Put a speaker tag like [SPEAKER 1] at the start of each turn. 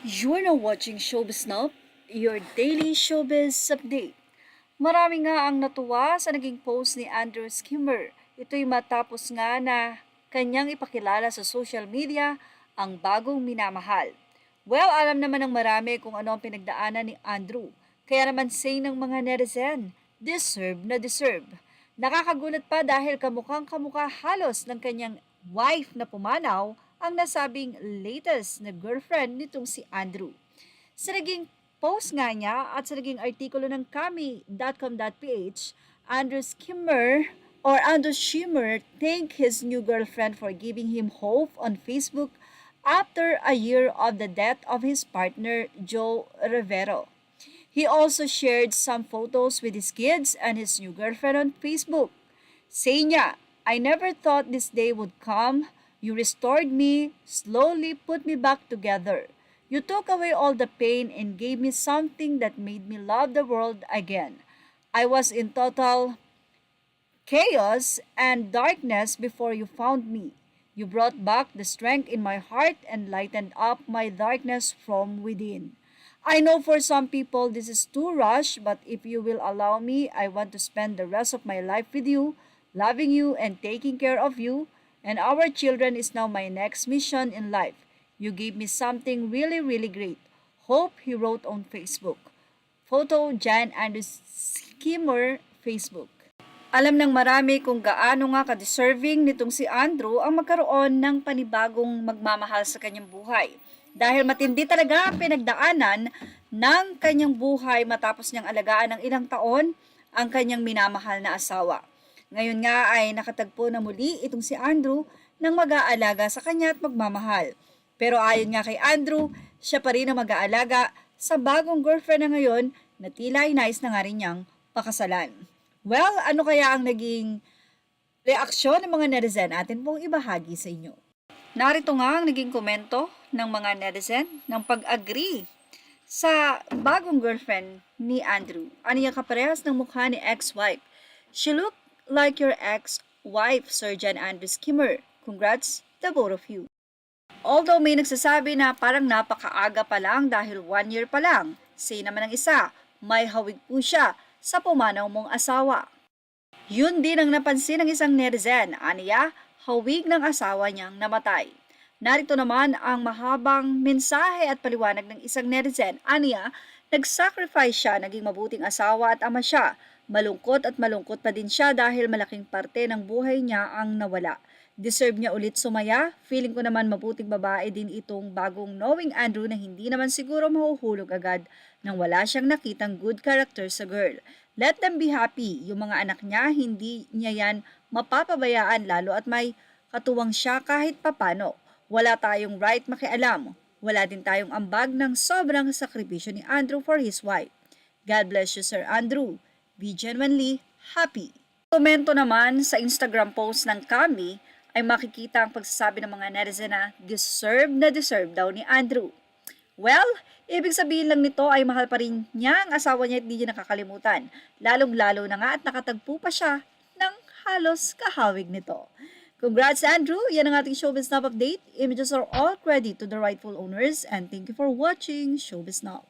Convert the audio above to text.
[SPEAKER 1] You're now watching Showbiz Now, your daily showbiz update. Marami nga ang natuwa sa naging post ni Andrew Skimmer. Ito'y matapos nga na kanyang ipakilala sa social media ang bagong minamahal. Well, alam naman ng marami kung ano ang pinagdaanan ni Andrew. Kaya naman say ng mga netizen, deserve na deserve. Nakakagulat pa dahil kamukhang kamukha halos ng kanyang wife na pumanaw ang nasabing latest na girlfriend nitong si Andrew. Sa naging post nga niya at sa naging artikulo ng kami.com.ph, Andrew Skimmer or Andrew Schimmer thanked his new girlfriend for giving him hope on Facebook after a year of the death of his partner, Joe Rivero. He also shared some photos with his kids and his new girlfriend on Facebook. Say niya, I never thought this day would come. You restored me, slowly put me back together. You took away all the pain and gave me something that made me love the world again. I was in total chaos and darkness before you found me. You brought back the strength in my heart and lightened up my darkness from within. I know for some people this is too rush, but if you will allow me, I want to spend the rest of my life with you, loving you and taking care of you, and our children is now my next mission in life. You gave me something really, really great. Hope, he wrote on Facebook. Photo, Jan Andrew Skimmer, Facebook. Alam ng marami kung gaano nga ka-deserving nitong si Andrew ang magkaroon ng panibagong magmamahal sa kanyang buhay. Dahil matindi talaga ang pinagdaanan ng kanyang buhay matapos niyang alagaan ng ilang taon ang kanyang minamahal na asawa. Ngayon nga ay nakatagpo na muli itong si Andrew ng mag-aalaga sa kanya at magmamahal. Pero ayon nga kay Andrew, siya pa rin ang mag-aalaga sa bagong girlfriend na ngayon na tila ay nais na nga rin niyang pakasalan. Well, ano kaya ang naging reaksyon ng mga netizen? Atin pong ibahagi sa inyo. Narito nga ang naging komento ng mga netizen ng pag-agree sa bagong girlfriend ni Andrew. Ano yung kaparehas ng mukha ni ex-wife? She looked like your ex-wife, Sir Jan Andrew Skimmer. Congrats, the both of you. Although may nagsasabi na parang napakaaga pa lang dahil 1 year pa lang, say naman ng isa, may hawig po siya sa pumanaw mong asawa. Yun din ang napansin ng isang netizen, aniya, hawig ng asawa niyang namatay. Narito naman ang mahabang mensahe at paliwanag ng isang netizen, aniya, nag-sacrifice siya, naging mabuting asawa at ama siya. Malungkot at malungkot pa din siya dahil malaking parte ng buhay niya ang nawala. Deserve niya ulit sumaya. Feeling ko naman mabuting babae din itong bagong knowing Andrew na hindi naman siguro mahuhulog agad nang wala siyang nakitang good character sa girl. Let them be happy. Yung mga anak niya, hindi niya yan mapapabayaan lalo at may katuwang siya kahit papano. Wala tayong right makialam. Wala din tayong ambag ng sobrang sakripisyo ni Andrew for his wife. God bless you, Sir Andrew. Be genuinely happy. Komento naman sa Instagram post ng Kami ay makikita ang pagsasabi ng mga netizen na deserve daw ni Andrew. Well, ibig sabihin lang nito ay mahal pa rin niya ang asawa niya at hindi niya nakakalimutan. Lalong-lalo na nga at nakatagpo pa siya ng halos kahawig nito. Congrats Andrew! Yan ang ating Showbiz Now update. Images are all credit to the rightful owners and thank you for watching Showbiz Now.